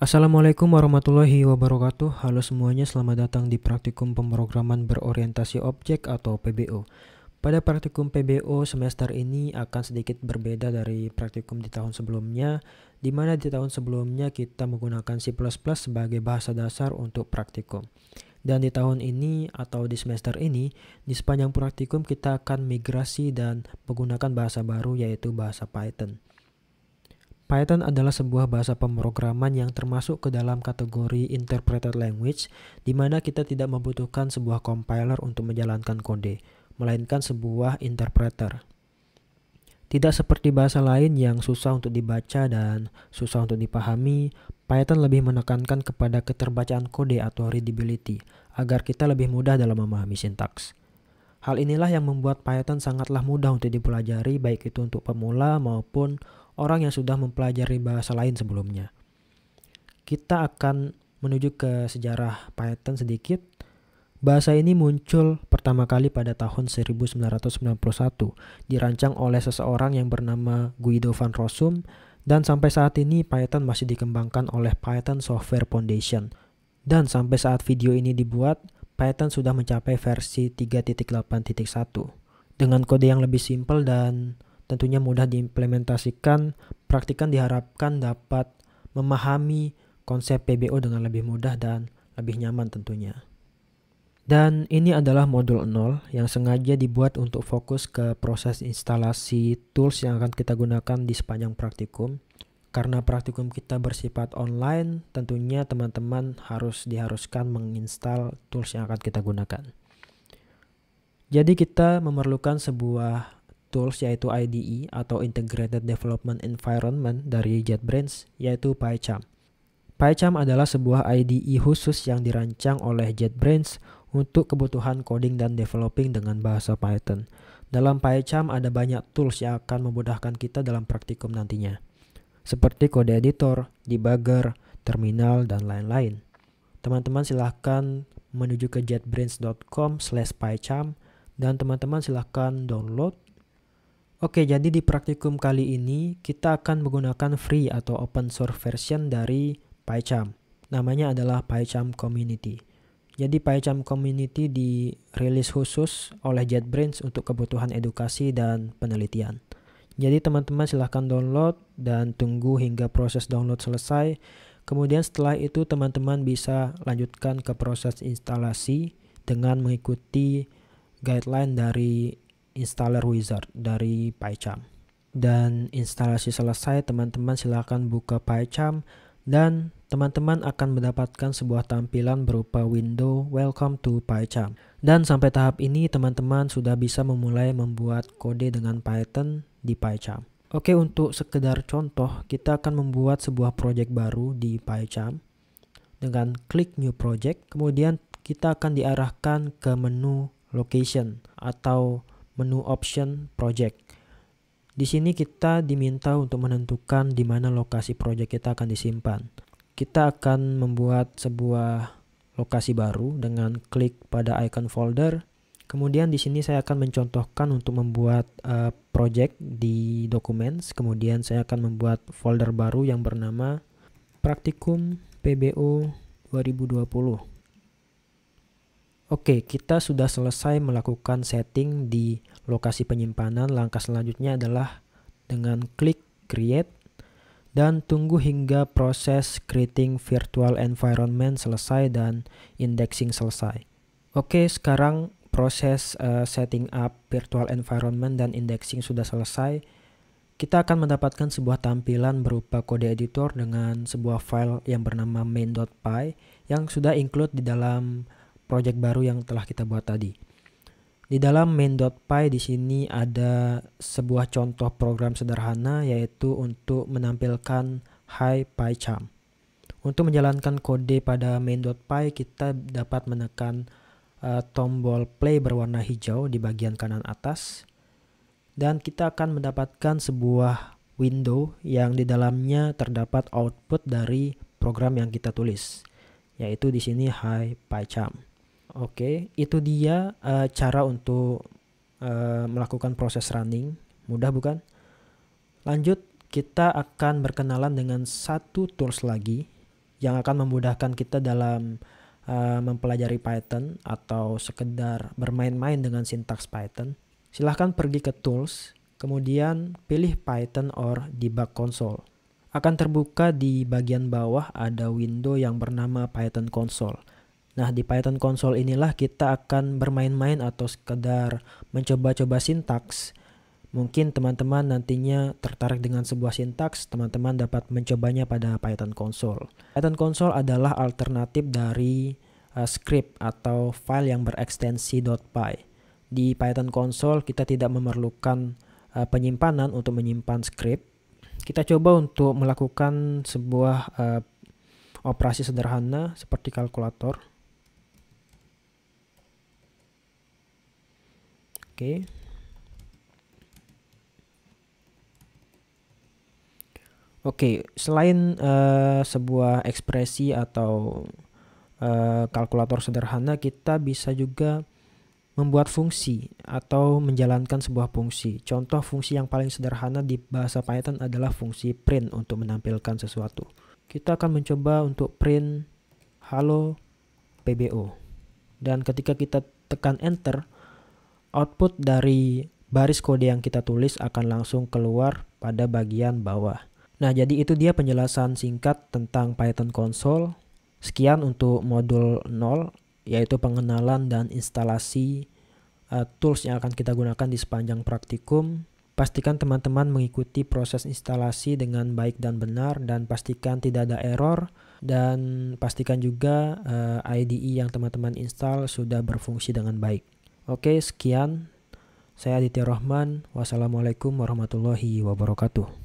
Assalamualaikum warahmatullahi wabarakatuh. Halo semuanya, selamat datang di Praktikum Pemrograman Berorientasi Objek atau PBO. Pada praktikum PBO semester ini akan sedikit berbeda dari praktikum di tahun sebelumnya, di mana di tahun sebelumnya kita menggunakan C++ sebagai bahasa dasar untuk praktikum. Dan di tahun ini atau di semester ini, di sepanjang praktikum kita akan migrasi dan menggunakan bahasa baru yaitu bahasa Python. Python adalah sebuah bahasa pemrograman yang termasuk ke dalam kategori interpreted language, di mana kita tidak membutuhkan sebuah compiler untuk menjalankan kode, melainkan sebuah interpreter. Tidak seperti bahasa lain yang susah untuk dibaca dan susah untuk dipahami, Python lebih menekankan kepada keterbacaan kode atau readability, agar kita lebih mudah dalam memahami sintaks. Hal inilah yang membuat Python sangatlah mudah untuk dipelajari, baik itu untuk pemula maupun orang yang sudah mempelajari bahasa lain sebelumnya. Kita akan menuju ke sejarah Python sedikit. Bahasa ini muncul pertama kali pada tahun 1991, dirancang oleh seseorang yang bernama Guido van Rossum, dan sampai saat ini Python masih dikembangkan oleh Python Software Foundation. Dan sampai saat video ini dibuat, Python sudah mencapai versi 3.8.1 dengan kode yang lebih simpel dan tentunya mudah diimplementasikan. Praktikan diharapkan dapat memahami konsep PBO dengan lebih mudah dan lebih nyaman tentunya. Dan ini adalah modul 0 yang sengaja dibuat untuk fokus ke proses instalasi tools yang akan kita gunakan di sepanjang praktikum. Karena praktikum kita bersifat online, tentunya teman-teman diharuskan menginstal tools yang akan kita gunakan. Jadi kita memerlukan sebuah tools yaitu IDE atau Integrated Development Environment dari JetBrains, yaitu PyCharm. PyCharm adalah sebuah IDE khusus yang dirancang oleh JetBrains untuk kebutuhan coding dan developing dengan bahasa Python. Dalam PyCharm ada banyak tools yang akan memudahkan kita dalam praktikum nantinya, seperti kode editor, debugger, terminal, dan lain-lain. Teman-teman silahkan menuju ke jetbrains.com/pycharm dan teman-teman silahkan download. Oke, jadi di praktikum kali ini kita akan menggunakan free atau open source version dari PyCharm. Namanya adalah PyCharm Community. Jadi PyCharm Community dirilis khusus oleh JetBrains untuk kebutuhan edukasi dan penelitian. Jadi teman-teman silahkan download dan tunggu hingga proses download selesai. Kemudian setelah itu teman-teman bisa lanjutkan ke proses instalasi dengan mengikuti guideline dari installer wizard dari PyCharm. Dan instalasi selesai, teman-teman silahkan buka PyCharm dan teman-teman akan mendapatkan sebuah tampilan berupa window Welcome to PyCharm. Dan sampai tahap ini teman-teman sudah bisa memulai membuat kode dengan Python di PyCharm. Oke, untuk sekedar contoh, kita akan membuat sebuah project baru di PyCharm dengan klik new project. Kemudian kita akan diarahkan ke menu location atau menu option project. Di sini kita diminta untuk menentukan di mana lokasi project kita akan disimpan. Kita akan membuat sebuah lokasi baru dengan klik pada icon folder. Kemudian di sini saya akan mencontohkan untuk membuat project di documents. Kemudian saya akan membuat folder baru yang bernama Praktikum PBO 2020. Oke, kita sudah selesai melakukan setting di lokasi penyimpanan. Langkah selanjutnya adalah dengan klik create dan tunggu hingga proses creating virtual environment selesai dan indexing selesai. Oke, sekarang proses setting up virtual environment dan indexing sudah selesai. Kita akan mendapatkan sebuah tampilan berupa kode editor dengan sebuah file yang bernama main.py yang sudah include di dalam project baru yang telah kita buat tadi. Di dalam main.py di sini ada sebuah contoh program sederhana, yaitu untuk menampilkan Hi PyCharm. Untuk menjalankan kode pada main.py kita dapat menekan tombol play berwarna hijau di bagian kanan atas, dan kita akan mendapatkan sebuah window yang di dalamnya terdapat output dari program yang kita tulis, yaitu di sini Hi PyCharm. Oke, itu dia cara untuk melakukan proses running. Mudah bukan? Lanjut, kita akan berkenalan dengan satu tools lagi yang akan memudahkan kita dalam mempelajari Python atau sekedar bermain-main dengan sintaks Python, silahkan pergi ke Tools, kemudian pilih Python or Debug Console. Akan terbuka di bagian bawah ada window yang bernama Python Console. Nah, di Python Console inilah kita akan bermain-main atau sekedar mencoba-coba sintaks. Mungkin teman-teman nantinya tertarik dengan sebuah sintaks, teman-teman dapat mencobanya pada Python Console. Python Console adalah alternatif dari script atau file yang berekstensi .py. Di Python Console kita tidak memerlukan penyimpanan untuk menyimpan script. Kita coba untuk melakukan sebuah operasi sederhana seperti kalkulator. Oke. Oke, selain sebuah ekspresi atau kalkulator sederhana, kita bisa juga membuat fungsi atau menjalankan sebuah fungsi. Contoh fungsi yang paling sederhana di bahasa Python adalah fungsi print untuk menampilkan sesuatu. Kita akan mencoba untuk print halo PBO. Dan ketika kita tekan enter, output dari baris kode yang kita tulis akan langsung keluar pada bagian bawah. Nah, jadi itu dia penjelasan singkat tentang Python Console. Sekian untuk modul 0, yaitu pengenalan dan instalasi tools yang akan kita gunakan di sepanjang praktikum. Pastikan teman-teman mengikuti proses instalasi dengan baik dan benar, dan pastikan tidak ada error, dan pastikan juga IDE yang teman-teman install sudah berfungsi dengan baik. Oke, sekian. Saya Aditya Rohman. Wassalamualaikum warahmatullahi wabarakatuh.